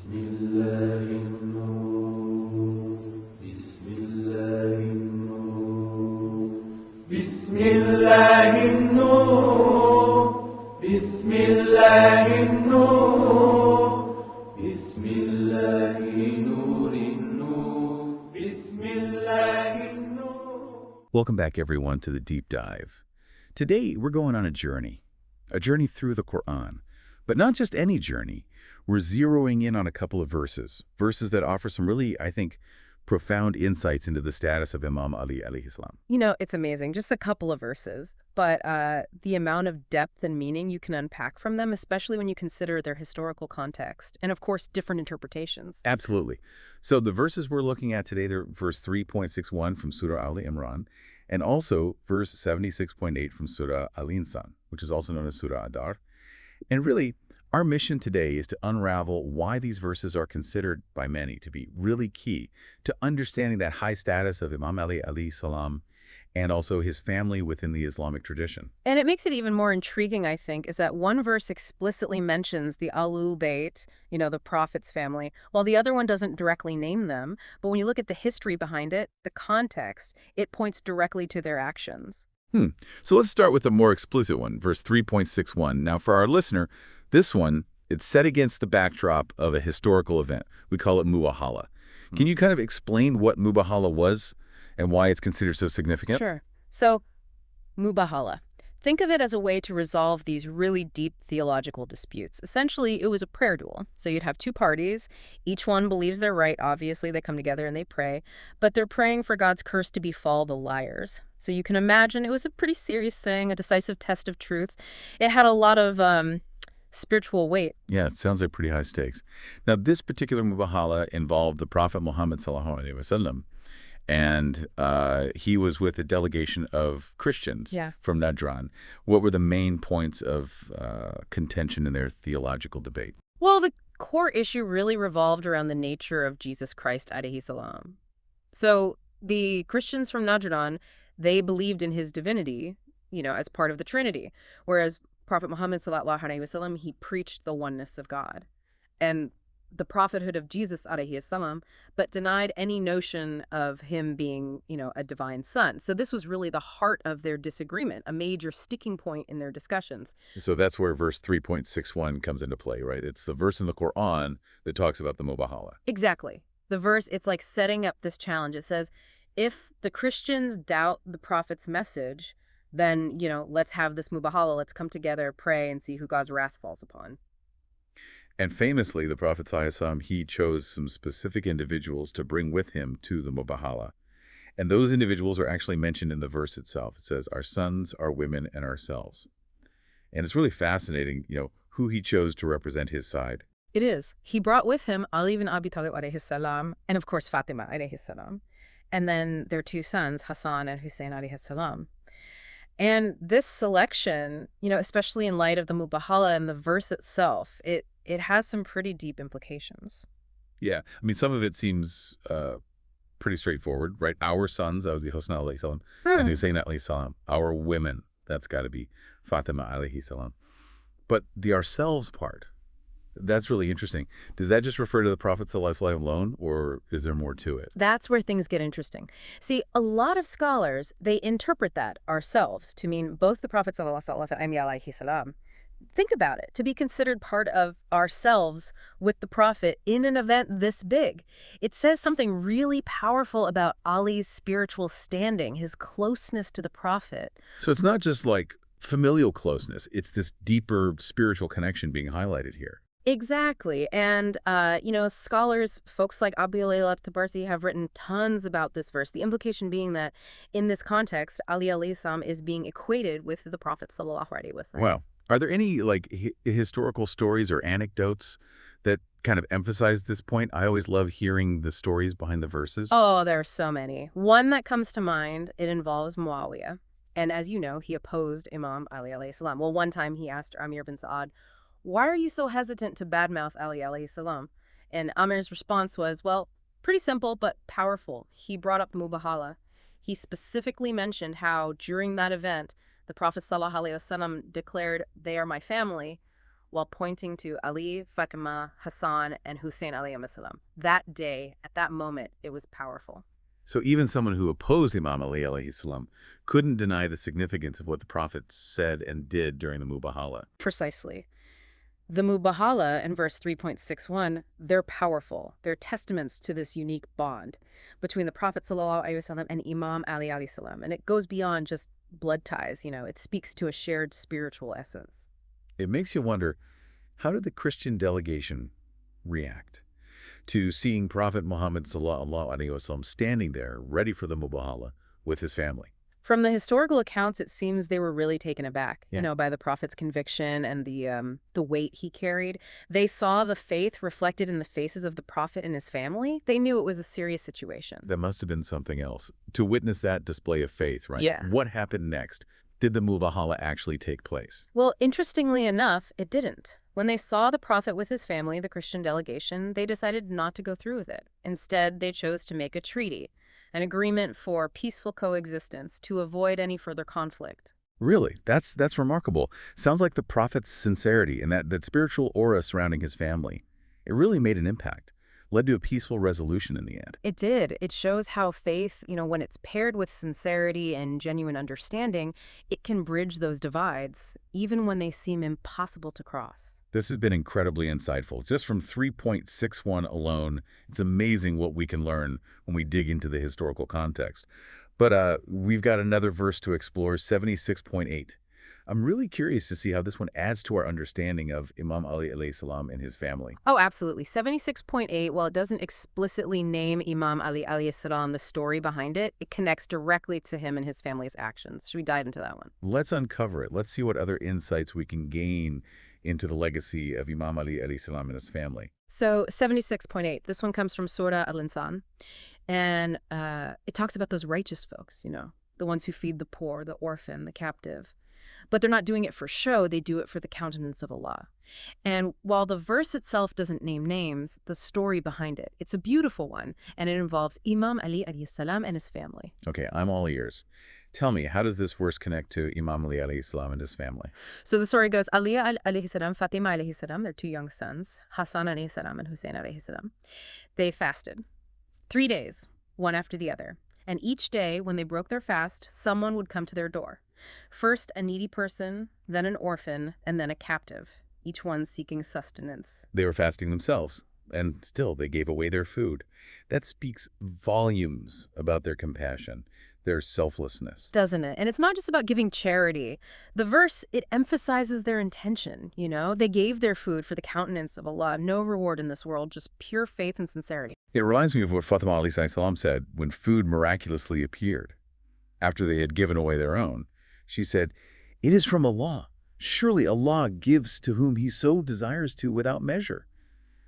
الله النور بسم الله النور بسم الله النور بسم الله النور بسم الله نور النور بسم الله النور. Welcome back, everyone, to the Deep Dive. Today, we're going on a journey through the Quran. But not just any journey. We're zeroing in on a couple of verses that offer some really, I think, profound insights into the status of Imam Ali alayhi salam. You know, it's amazing. Just a couple of verses. But the amount of depth and meaning you can unpack from them, especially when you consider their historical context and, of course, different interpretations. Absolutely. So the verses we're looking at today, they're verse 3.61 from Surah Ali Imran, and also verse 76.8 from Surah Al-Insan, which is also known as Surah Adar. And really, our mission today is to unravel why these verses are considered by many to be really key to understanding that high status of Imam Ali alayhi salam and also his family within the Islamic tradition. And it makes it even more intriguing, I think, is that one verse explicitly mentions the al-Bayt, the Prophet's family, while the other one doesn't directly name them. But when you look at the history behind it, the context, it points directly to their actions. So let's start with the more explicit one, verse 3.61. Now, for our listener, this one, it's set against the backdrop of a historical event. We call it Mubahala. Can you kind of explain what Mubahala was and why it's considered so significant? Sure. So, Mubahala. Think of it as a way to resolve these really deep theological disputes. Essentially, it was a prayer duel. So you'd have two parties. Each one believes they're right. Obviously, they come together and they pray. But they're praying for God's curse to befall the liars. So you can imagine it was a pretty serious thing, a decisive test of truth. It had a lot of spiritual weight. Yeah, it sounds like pretty high stakes. Now, this particular Mubahala involved the Prophet Muhammad sallallahu alaihi wasallam, and he was with a delegation of Christians from Najran. What were the main points of contention in their theological debate? Well, the core issue really revolved around the nature of Jesus Christ alayhi salam. So the Christians from Najran, they believed in his divinity, as part of the Trinity, whereas Prophet Muhammad sallallahu alaihi wasallam, he preached the oneness of God and the prophethood of Jesus alayhi salam, but denied any notion of him being, a divine son. So this was really the heart of their disagreement, a major sticking point in their discussions. So that's where verse 3.61 comes into play, right? It's the verse in the Quran that talks about the Mubahala. Exactly. The verse, it's like setting up this challenge. It says, if the Christians doubt the prophet's message, then, let's have this Mubahala. Let's come together, pray, and see who God's wrath falls upon. And famously, the Prophet ﷺ, he chose some specific individuals to bring with him to the Mubahala. And those individuals are actually mentioned in the verse itself. It says, our sons, our women, and ourselves. And it's really fascinating, who he chose to represent his side. It is. He brought with him Ali ibn Abi Talib alayhi salam, and of course Fatima alayhi salam, and then their two sons, Hassan and Hussein alayhi salam. And this selection, especially in light of the Mubahala and the verse itself, it has some pretty deep implications. Yeah. I mean, some of it seems pretty straightforward, right? Our sons, that would be Hussein alayhi salam, and Hussein alayhi salam. Our women, that's got to be Fatima alayhi salam. But the ourselves part, that's really interesting. Does that just refer to the Prophet ﷺ alone, or is there more to it? That's where things get interesting. See, a lot of scholars, they interpret that ourselves to mean both the Prophet ﷺ. Think about it, to be considered part of ourselves with the Prophet in an event this big. It says something really powerful about Ali's spiritual standing, his closeness to the Prophet. So it's not just like familial closeness. It's this deeper spiritual connection being highlighted here. Exactly. And, scholars, folks like Abu Layla Tabarsi have written tons about this verse. The implication being that in this context, Ali alayhi salam is being equated with the Prophet sallallahu alaihi wasallam. Wow. Are there any historical stories or anecdotes that kind of emphasize this point? I always love hearing the stories behind the verses. Oh, there are so many. One that comes to mind, it involves Muawiyah. And as you know, he opposed Imam Ali alayhi salam. Well, one time he asked Amir bin Sa'ad, why are you so hesitant to badmouth Ali alayhi salam? And Amir's response was, well, pretty simple but powerful. He brought up the Mubahala. He specifically mentioned how during that event, the Prophet ﷺ declared, they are my family, while pointing to Ali, Fatima, Hassan, and Hussein alayhim salam. That day, at that moment, it was powerful. So even someone who opposed Imam Ali alayhi salam couldn't deny the significance of what the Prophet said and did during the Mubahala. Precisely. The Mubahala in verse 3.61, they're powerful. They're testaments to this unique bond between the Prophet ﷺ and Imam Ali alayhi salam. And it goes beyond just blood ties, it speaks to a shared spiritual essence. It makes you wonder, how did the Christian delegation react to seeing Prophet Muhammad ﷺ standing there ready for the Mubahala with his family? From the historical accounts, it seems they were really taken aback, Yeah. by the Prophet's conviction and the weight he carried. They saw the faith reflected in the faces of the Prophet and his family. They knew it was a serious situation. That must have been something else. To witness that display of faith, right? Yeah. What happened next? Did the Mubahala actually take place? Well, interestingly enough, it didn't. When they saw the Prophet with his family, the Christian delegation, they decided not to go through with it. Instead, they chose to make a treaty, an agreement for peaceful coexistence to avoid any further conflict. Really? That's remarkable. Sounds like the Prophet's sincerity and that spiritual aura surrounding his family. It really made an impact. Led to a peaceful resolution in the end. It did. It shows how faith, when it's paired with sincerity and genuine understanding, it can bridge those divides, even when they seem impossible to cross. This has been incredibly insightful. Just from 3.61 alone, it's amazing what we can learn when we dig into the historical context. But we've got another verse to explore, 76.8. I'm really curious to see how this one adds to our understanding of Imam Ali alayhi salam and his family. Oh, absolutely. 76.8, while it doesn't explicitly name Imam Ali alayhi salam, the story behind it, it connects directly to him and his family's actions. Should we dive into that one? Let's uncover it. Let's see what other insights we can gain into the legacy of Imam Ali alayhi salam and his family. So 76.8, this one comes from Surah Al-Insan, and it talks about those righteous folks, the ones who feed the poor, the orphan, the captive. But they're not doing it for show, they do it for the countenance of Allah. And while the verse itself doesn't name names, the story behind it, it's a beautiful one, and it involves Imam Ali alayhi salam and his family. Okay, I'm all ears. Tell me, how does this verse connect to Imam Ali alayhi salam and his family? So the story goes, Ali alayhi salam, Fatima alayhi salam, their two young sons, Hassan alayhi salam and Hussein alayhi salam, they fasted 3 days, one after the other. And each day, when they broke their fast, someone would come to their door. First a needy person, then an orphan, and then a captive, each one seeking sustenance. They were fasting themselves, and still they gave away their food. That speaks volumes about their compassion, their selflessness. Doesn't it? And it's not just about giving charity. The verse, it emphasizes their intention, They gave their food for the countenance of Allah. No reward in this world, just pure faith and sincerity. It reminds me of what Fatima alayhi salam said when food miraculously appeared. After they had given away their own, she said, "It is from Allah. Surely Allah gives to whom he so desires to without measure."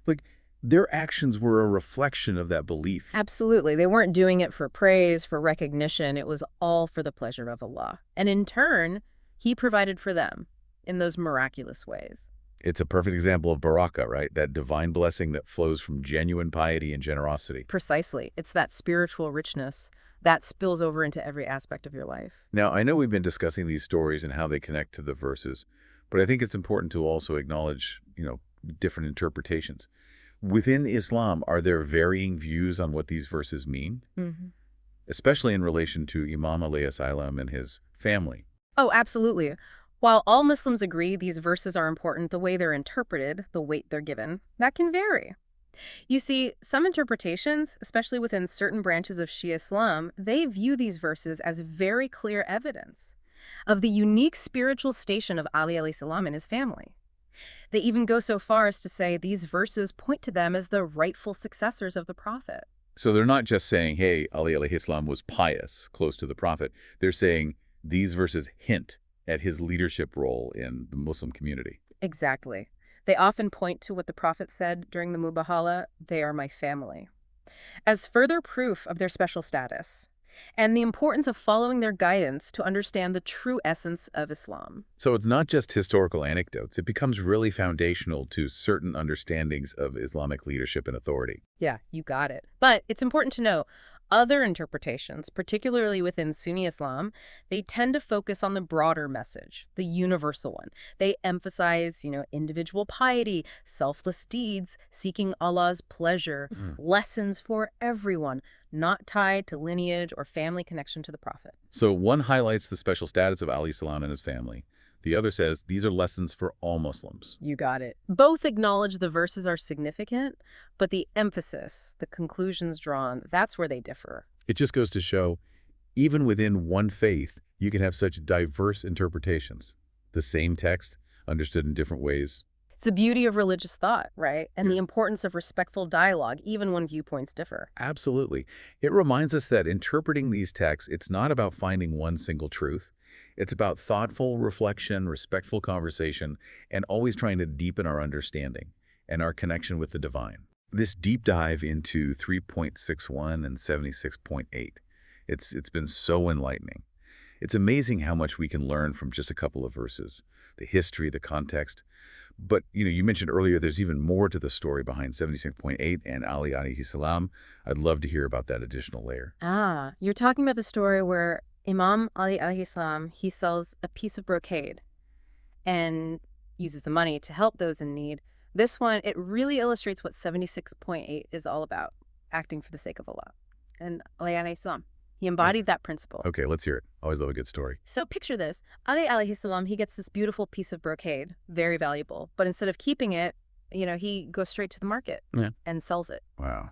Like, their actions were a reflection of that belief. Absolutely. They weren't doing it for praise, for recognition. It was all for the pleasure of Allah. And in turn, he provided for them in those miraculous ways. It's a perfect example of barakah, right? That divine blessing that flows from genuine piety and generosity. Precisely. It's that spiritual richness that spills over into every aspect of your life. Now, I know we've been discussing these stories and how they connect to the verses, but I think it's important to also acknowledge, different interpretations. Within Islam, are there varying views on what these verses mean? Mm-hmm. Especially in relation to Imam alayhi salam and his family. Oh, absolutely. While all Muslims agree these verses are important, the way they're interpreted, the weight they're given, that can vary. You see, some interpretations, especially within certain branches of Shia Islam, they view these verses as very clear evidence of the unique spiritual station of Ali alayhi salam and his family. They even go so far as to say these verses point to them as the rightful successors of the Prophet. So they're not just saying, hey, Ali alayhi salam was pious, close to the Prophet. They're saying these verses hint at his leadership role in the Muslim community. Exactly. They often point to what the Prophet said during the Mubahala, "They are my family," as further proof of their special status and the importance of following their guidance to understand the true essence of Islam. So it's not just historical anecdotes. It becomes really foundational to certain understandings of Islamic leadership and authority. Yeah, you got it. But it's important to know, Other interpretations, particularly within Sunni Islam, they tend to focus on the broader message, the universal one. They emphasize, individual piety, selfless deeds, seeking Allah's pleasure, lessons for everyone, not tied to lineage or family connection to the Prophet. So one highlights the special status of alayhi salam and his family. The other says these are lessons for all Muslims. You got it. Both acknowledge the verses are significant, but the emphasis, the conclusions drawn, that's where they differ. It just goes to show, even within one faith, you can have such diverse interpretations. The same text, understood in different ways. It's the beauty of religious thought, right? And the importance of respectful dialogue, even when viewpoints differ. Absolutely. It reminds us that interpreting these texts, it's not about finding one single truth. It's about thoughtful reflection, respectful conversation, and always trying to deepen our understanding and our connection with the divine. This deep dive into 3.61 and 76.8, it's been so enlightening. It's amazing how much we can learn from just a couple of verses, the history, the context. But, you mentioned earlier there's even more to the story behind 76.8 and Ali alayhi salam. I'd love to hear about that additional layer. You're talking about the story where Imam Ali alayhi salam, he sells a piece of brocade and uses the money to help those in need. This one, it really illustrates what 76.8 is all about, acting for the sake of Allah. And Ali alayhi salam, he embodied that principle. Okay, let's hear it. Always love a good story. So picture this. Ali alayhi salam, he gets this beautiful piece of brocade, very valuable. But instead of keeping it, he goes straight to the market and sells it. Wow.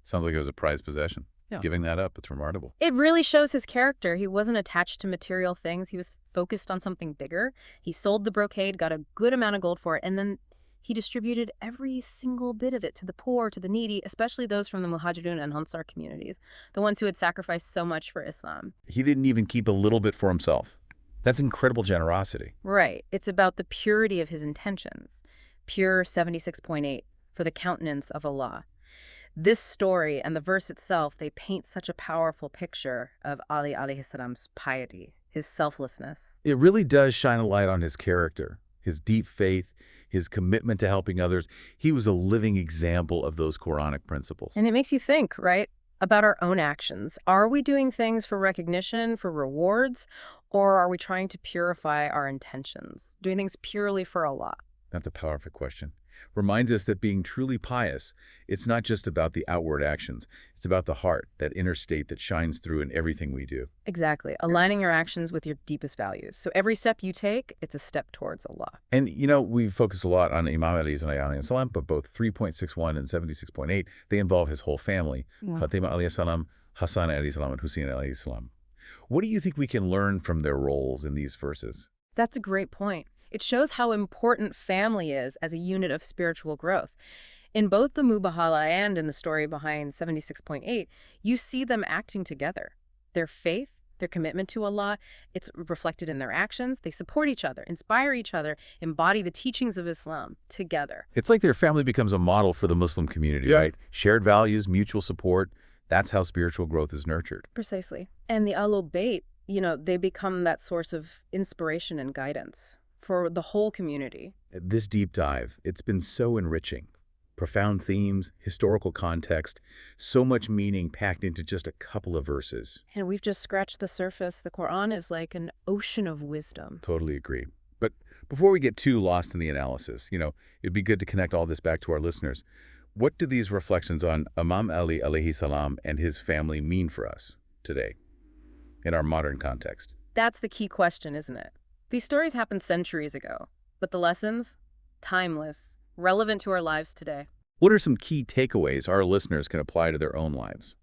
Sounds like it was a prized possession. Yeah. Giving that up, it's remarkable. It really shows his character. He wasn't attached to material things. He was focused on something bigger. He sold the brocade, got a good amount of gold for it, and then he distributed every single bit of it to the poor, to the needy, especially those from the Muhajirun and Ansar communities, the ones who had sacrificed so much for Islam. He didn't even keep a little bit for himself. That's incredible generosity. Right. It's about the purity of his intentions. Pure 76.8 for the countenance of Allah. This story and the verse itself, they paint such a powerful picture of Ali alayhi salam's piety, his selflessness. It really does shine a light on his character, his deep faith, his commitment to helping others. He was a living example of those Quranic principles. And it makes you think, right, about our own actions. Are we doing things for recognition, for rewards, or are we trying to purify our intentions, doing things purely for Allah? That's a powerful question. Reminds us that being truly pious, it's not just about the outward actions. It's about the heart, that inner state that shines through in everything we do. Exactly. Aligning your actions with your deepest values. So every step you take, it's a step towards Allah. And, we've focused a lot on Imam Ali alayhi salam, but both 3.61 and 76.8, they involve his whole family. Fatima alayhi salam, Hassan alayhi salam, and Hussein alayhi salam. What do you think we can learn from their roles in these verses? That's a great point. It shows how important family is as a unit of spiritual growth. In both the Mubahala and in the story behind 76.8, you see them acting together. Their faith, their commitment to Allah, it's reflected in their actions. They support each other, inspire each other, embody the teachings of Islam together. It's like their family becomes a model for the Muslim community, right? Shared values, mutual support. That's how spiritual growth is nurtured. Precisely. And the al-Bayt, they become that source of inspiration and guidance for the whole community. This deep dive, it's been so enriching. Profound themes, historical context, so much meaning packed into just a couple of verses. And we've just scratched the surface. The Quran is like an ocean of wisdom. Totally agree. But before we get too lost in the analysis, it'd be good to connect all this back to our listeners. What do these reflections on Imam Ali alayhi salam and his family mean for us today, in our modern context? That's the key question, isn't it? These stories happened centuries ago, but the lessons, timeless, relevant to our lives today. What are some key takeaways our listeners can apply to their own lives?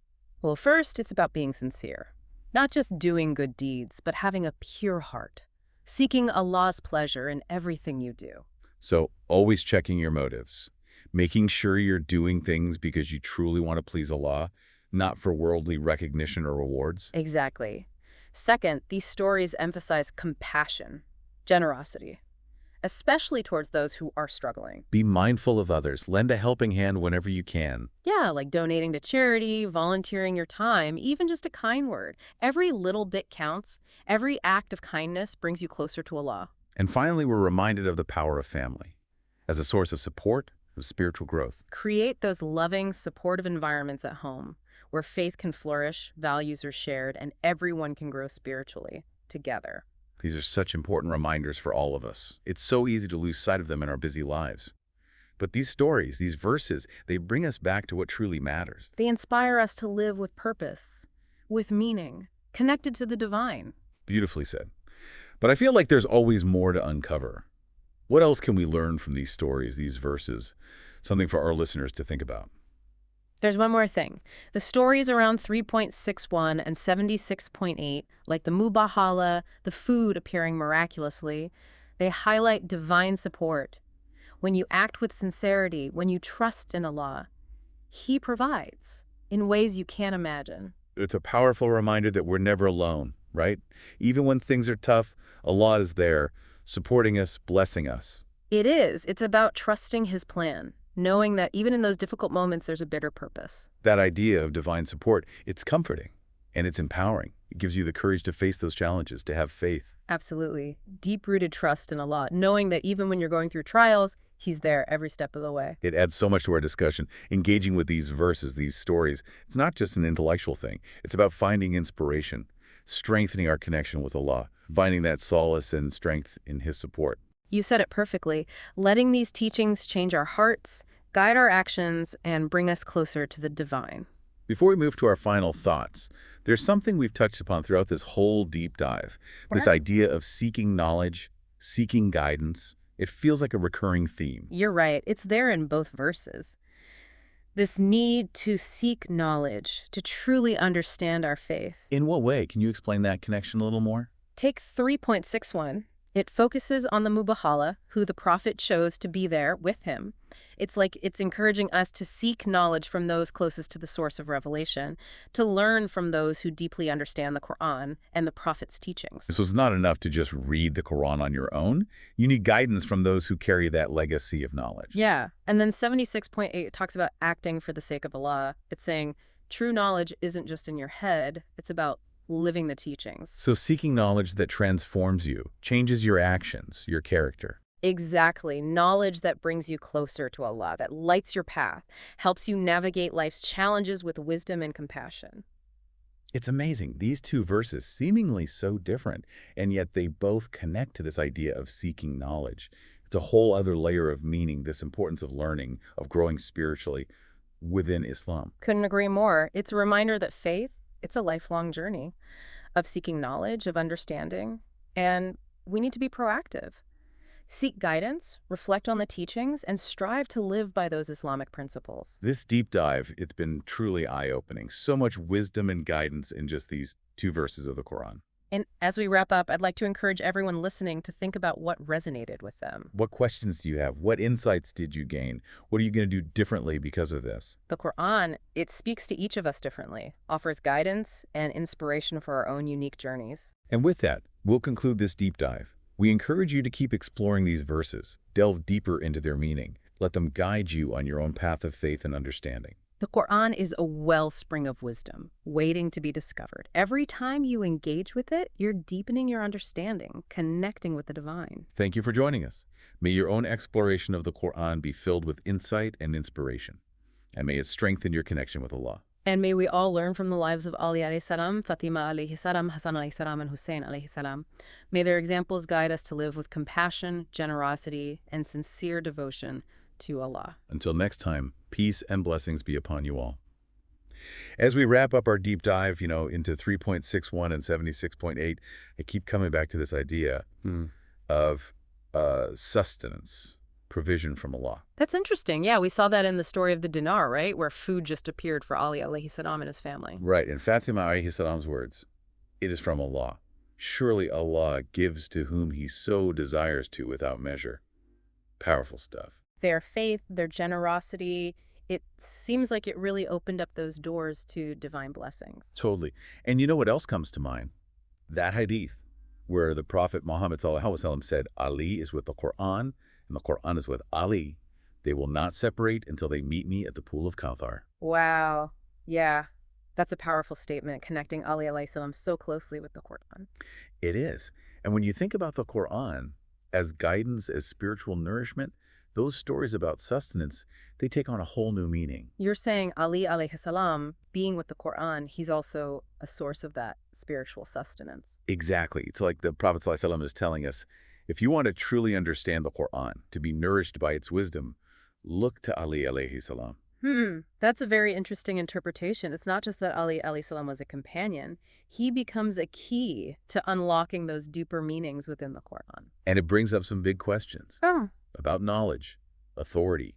Well, first, it's about being sincere. Not just doing good deeds, but having a pure heart. Seeking Allah's pleasure in everything you do. So, always checking your motives. Making sure you're doing things because you truly want to please Allah, not for worldly recognition or rewards. Exactly. Second, these stories emphasize compassion, generosity, especially towards those who are struggling. Be mindful of others. Lend a helping hand whenever you can. Yeah, like donating to charity, volunteering your time, even just a kind word. Every little bit counts. Every act of kindness brings you closer to Allah. And finally, we're reminded of the power of family as a source of support, of spiritual growth. Create those loving, supportive environments at home where faith can flourish, values are shared, and everyone can grow spiritually together. These are such important reminders for all of us. It's so easy to lose sight of them in our busy lives. But these stories, these verses, they bring us back to what truly matters. They inspire us to live with purpose, with meaning, connected to the divine. Beautifully said. But I feel like there's always more to uncover. What else can we learn from these stories, these verses? Something for our listeners to think about. There's one more thing. The stories around 3.61 and 76.8, like the Mubahala, the food appearing miraculously, they highlight divine support. When you act with sincerity, when you trust in Allah, He provides in ways you can't imagine. It's a powerful reminder that we're never alone, right? Even when things are tough, Allah is there, supporting us, blessing us. It is. It's about trusting His plan, knowing that even in those difficult moments, there's a bigger purpose. That idea of divine support, it's comforting and it's empowering. It gives you the courage to face those challenges, to have faith. Absolutely. Deep-rooted trust in Allah, knowing that even when you're going through trials, He's there every step of the way. It adds so much to our discussion. Engaging with these verses, these stories, it's not just an intellectual thing. It's about finding inspiration, strengthening our connection with Allah, finding that solace and strength in His support. You said it perfectly. Letting these teachings change our hearts, guide our actions, and bring us closer to the divine. Before we move to our final thoughts, there's something we've touched upon throughout this whole deep dive. This idea of seeking knowledge, seeking guidance. It feels like a recurring theme. You're right. It's there in both verses. This need to seek knowledge, to truly understand our faith. In what way? Can you explain that connection a little more? Take 3.61. It focuses on the Mubahala, who the prophet chose to be there with him. It's encouraging us to seek knowledge from those closest to the source of revelation, to learn from those who deeply understand the Quran and the prophet's teachings. So it's not enough to just read the Quran on your own. You need guidance from those who carry that legacy of knowledge. Yeah. And then 76.8 talks about acting for the sake of Allah. It's saying true knowledge isn't just in your head. It's about living the teachings. So seeking knowledge that transforms you, changes your actions, your character. Exactly. Knowledge that brings you closer to Allah, that lights your path, helps you navigate life's challenges with wisdom and compassion. It's amazing. These two verses, seemingly so different, and yet they both connect to this idea of seeking knowledge. It's a whole other layer of meaning, this importance of learning, of growing spiritually within Islam. Couldn't agree more. It's a reminder that faith, it's a lifelong journey of seeking knowledge, of understanding, and we need to be proactive. Seek guidance, reflect on the teachings, and strive to live by those Islamic principles. This deep dive, it's been truly eye-opening. So much wisdom and guidance in just these two verses of the Quran. And as we wrap up, I'd like to encourage everyone listening to think about what resonated with them. What questions do you have? What insights did you gain? What are you going to do differently because of this? The Quran, it speaks to each of us differently, offers guidance and inspiration for our own unique journeys. And with that, we'll conclude this deep dive. We encourage you to keep exploring these verses, delve deeper into their meaning, let them guide you on your own path of faith and understanding. The Quran is a wellspring of wisdom, waiting to be discovered. Every time you engage with it, you're deepening your understanding, connecting with the divine. Thank you for joining us. May your own exploration of the Quran be filled with insight and inspiration, and may it strengthen your connection with Allah. And may we all learn from the lives of Ali alayhi salam, Fatima alayhi salam, Hassan alayhi salam, and Hussein alayhi salam. May their examples guide us to live with compassion, generosity, and sincere devotion to Allah. Until next time, peace and blessings be upon you all. As we wrap up our deep dive, into 3.61 and 76.8, I keep coming back to this idea of sustenance, provision from Allah. That's interesting. Yeah, we saw that in the story of the dinar, right? Where food just appeared for Ali alayhi salam and his family. Right. In Fatima alayhi salam's words, it is from Allah. Surely Allah gives to whom He so desires to without measure. Powerful stuff. Their faith, their generosity, it seems like it really opened up those doors to divine blessings. Totally. And you know what else comes to mind? That hadith where the Prophet Muhammad ﷺ said, Ali is with the Quran and the Quran is with Ali. They will not separate until they meet me at the pool of Kawthar. Wow. Yeah. That's a powerful statement, connecting Ali alayhi salam so closely with the Quran. It is. And when you think about the Quran as guidance, as spiritual nourishment, those stories about sustenance, they take on a whole new meaning. You're saying Ali alayhi salam, being with the Quran, he's also a source of that spiritual sustenance. Exactly. It's like the Prophet ﷺ is telling us, if you want to truly understand the Quran, to be nourished by its wisdom, look to Ali alayhi salam. That's a very interesting interpretation. It's not just that Ali alayhi salam was a companion. He becomes a key to unlocking those deeper meanings within the Quran. And it brings up some big questions about knowledge, authority.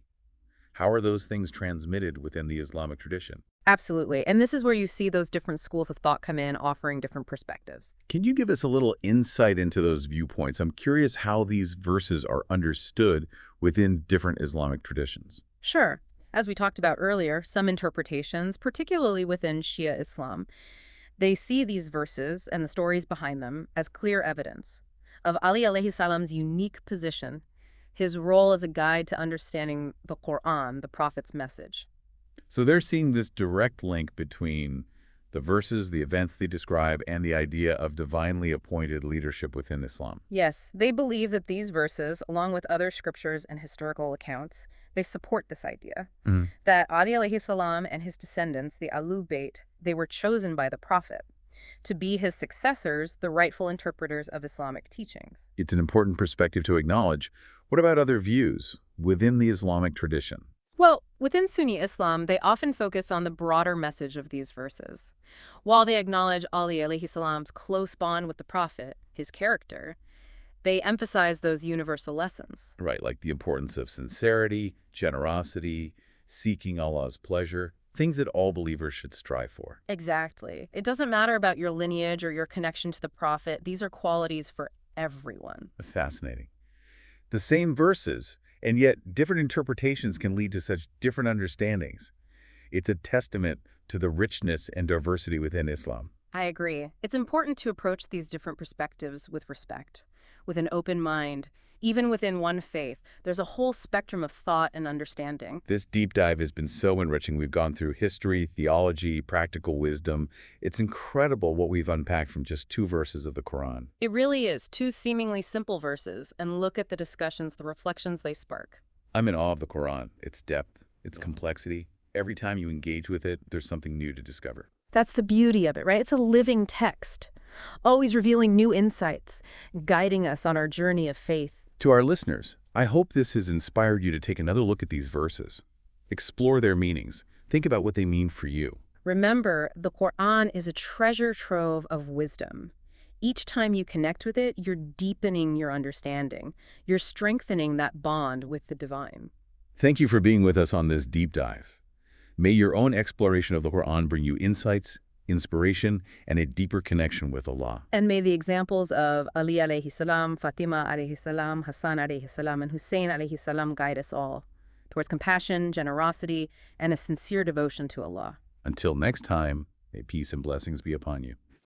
How are those things transmitted within the Islamic tradition? Absolutely. And this is where you see those different schools of thought come in, offering different perspectives. Can you give us a little insight into those viewpoints? I'm curious how these verses are understood within different Islamic traditions. Sure. As we talked about earlier, some interpretations, particularly within Shia Islam, they see these verses and the stories behind them as clear evidence of Ali alayhi salam's unique position, his role as a guide to understanding the Quran, the Prophet's message. So they're seeing this direct link between the verses, the events they describe, and the idea of divinely appointed leadership within Islam. Yes, they believe that these verses, along with other scriptures and historical accounts, they support this idea that Ali alayhi salam and his descendants, the al-Bayt, they were chosen by the Prophet to be his successors, the rightful interpreters of Islamic teachings. It's an important perspective to acknowledge. What about other views within the Islamic tradition? Well, within Sunni Islam, they often focus on the broader message of these verses. While they acknowledge Ali alayhi salam's close bond with the Prophet, his character, they emphasize those universal lessons. Right, like the importance of sincerity, generosity, seeking Allah's pleasure, things that all believers should strive for. Exactly. It doesn't matter about your lineage or your connection to the Prophet. These are qualities for everyone. Fascinating. The same verses, and yet different interpretations can lead to such different understandings. It's a testament to the richness and diversity within Islam. I agree. It's important to approach these different perspectives with respect, with an open mind. Even within one faith, there's a whole spectrum of thought and understanding. This deep dive has been so enriching. We've gone through history, theology, practical wisdom. It's incredible what we've unpacked from just 2 verses of the Quran. It really is 2 seemingly simple verses, and look at the discussions, the reflections they spark. I'm in awe of the Quran, its depth, its complexity. Every time you engage with it, there's something new to discover. That's the beauty of it, right? It's a living text, always revealing new insights, guiding us on our journey of faith. To our listeners, I hope this has inspired you to take another look at these verses. Explore their meanings. Think about what they mean for you. Remember, the Quran is a treasure trove of wisdom. Each time you connect with it, you're deepening your understanding. You're strengthening that bond with the divine. Thank you for being with us on this deep dive. May your own exploration of the Quran bring you insights, inspiration, and a deeper connection with Allah. And may the examples of Ali alayhi salam, Fatima alayhi salam, Hassan alayhi salam, and Hussein alayhi salam guide us all towards compassion, generosity, and a sincere devotion to Allah. Until next time, may peace and blessings be upon you.